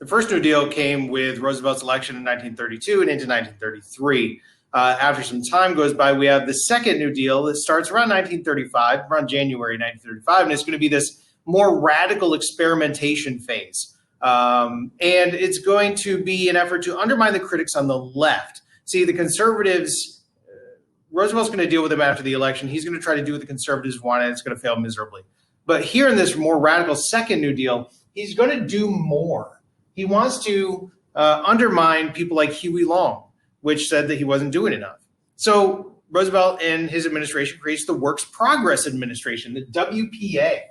The first New Deal came with Roosevelt's election in 1932 and into 1933. After some time goes by, we have the second New Deal that starts around 1935, around January 1935, and it's going to be this more radical experimentation phase. And it's going to be an effort to undermine the critics on the left. See, the conservatives, Roosevelt's going to deal with them after the election. He's going to try to do what the conservatives want, and it's going to fail miserably. But here in this more radical second New Deal, he's going to do more. He wants to undermine people like Huey Long, which said that he wasn't doing enough. So Roosevelt and his administration creates the Works Progress Administration, the WPA.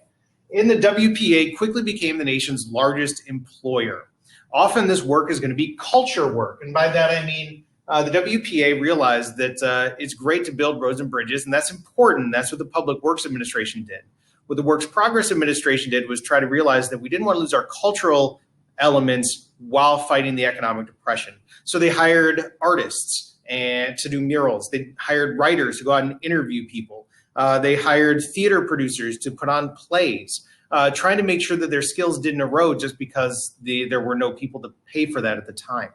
And the WPA quickly became the nation's largest employer. Often this work is going to be culture work. And by that, I mean the WPA realized that it's great to build roads and bridges, and that's important. That's what the Public Works Administration did. What the Works Progress Administration did was try to realize that we didn't want to lose our cultural elements while fighting the economic depression. So they hired artists and to do murals. They hired writers to go out and interview people. They hired theater producers to put on plays, trying to make sure that their skills didn't erode just because there were no people to pay for that at the time.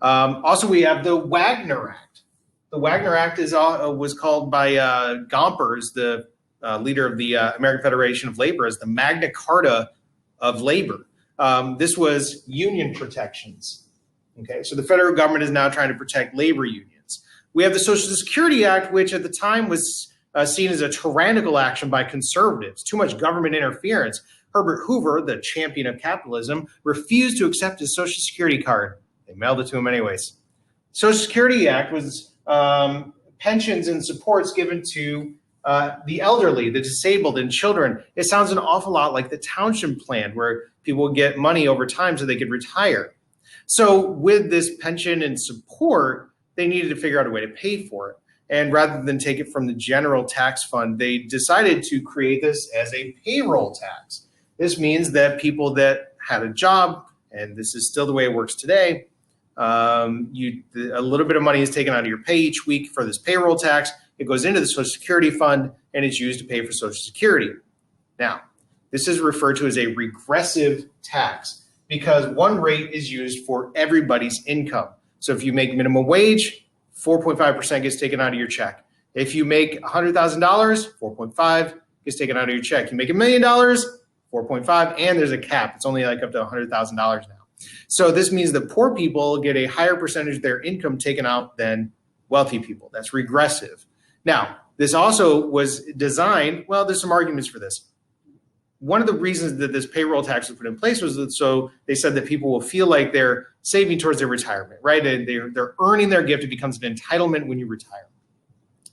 Also, we have the Wagner Act. The Wagner Act was called by Gompers, the leader of the American Federation of Labor, as the Magna Carta of labor. This was union protections. Okay, so the federal government is now trying to protect labor unions. We have the Social Security Act, which at the time was seen as a tyrannical action by conservatives, too much government interference. Herbert Hoover, the champion of capitalism, refused to accept his Social Security card. They mailed it to him anyways. Social Security Act was pensions and supports given to the elderly, the disabled, and children. It sounds an awful lot like the Townshend Plan, where people would get money over time so they could retire. So with this pension and support, they needed to figure out a way to pay for it. And rather than take it from the general tax fund, they decided to create this as a payroll tax. This means that people that had a job, and this is still the way it works today, a little bit of money is taken out of your pay each week for this payroll tax. It goes into the Social Security fund, and it's used to pay for Social Security. Now, this is referred to as a regressive tax because one rate is used for everybody's income. So if you make minimum wage, 4.5% gets taken out of your check. If you make $100,000, 4.5 gets taken out of your check. You make $1 million, 4.5, and there's a cap. It's only like up to $100,000 now. So this means that poor people get a higher percentage of their income taken out than wealthy people. That's regressive. Now, this also was designed, well, there's some arguments for this. One of the reasons that this payroll tax was put in place was that so they said that people will feel like they're saving towards their retirement, right? They're earning their gift. It becomes an entitlement when you retire.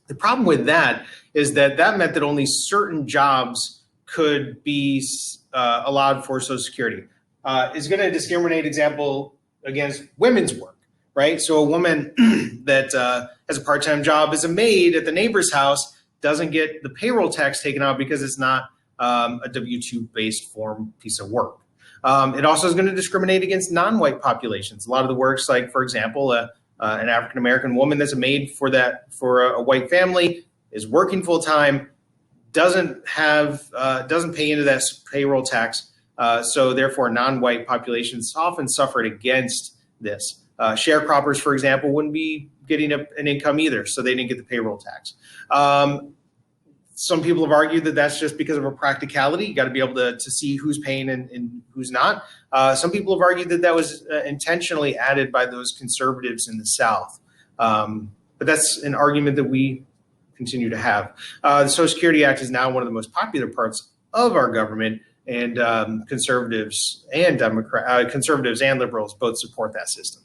The problem with that is that meant that only certain jobs could be allowed for Social Security. Is going to discriminate, example, against women's work, right? So a woman that has a part-time job as a maid at the neighbor's house doesn't get the payroll tax taken out because it's not a W-2 based form piece of work. It also is going to discriminate against non-white populations. A lot of the works, like for example, an African-American woman that's a maid for a white family is working full-time, doesn't pay into that payroll tax. So therefore, non-white populations often suffered against this. Sharecroppers, for example, wouldn't be getting an income either, so they didn't get the payroll tax. Some people have argued that that's just because of a practicality. You got to be able to see who's paying and who's not. Some people have argued that was intentionally added by those conservatives in the South. But that's an argument that we continue to have. The Social Security Act is now one of the most popular parts of our government, and conservatives and liberals both support that system.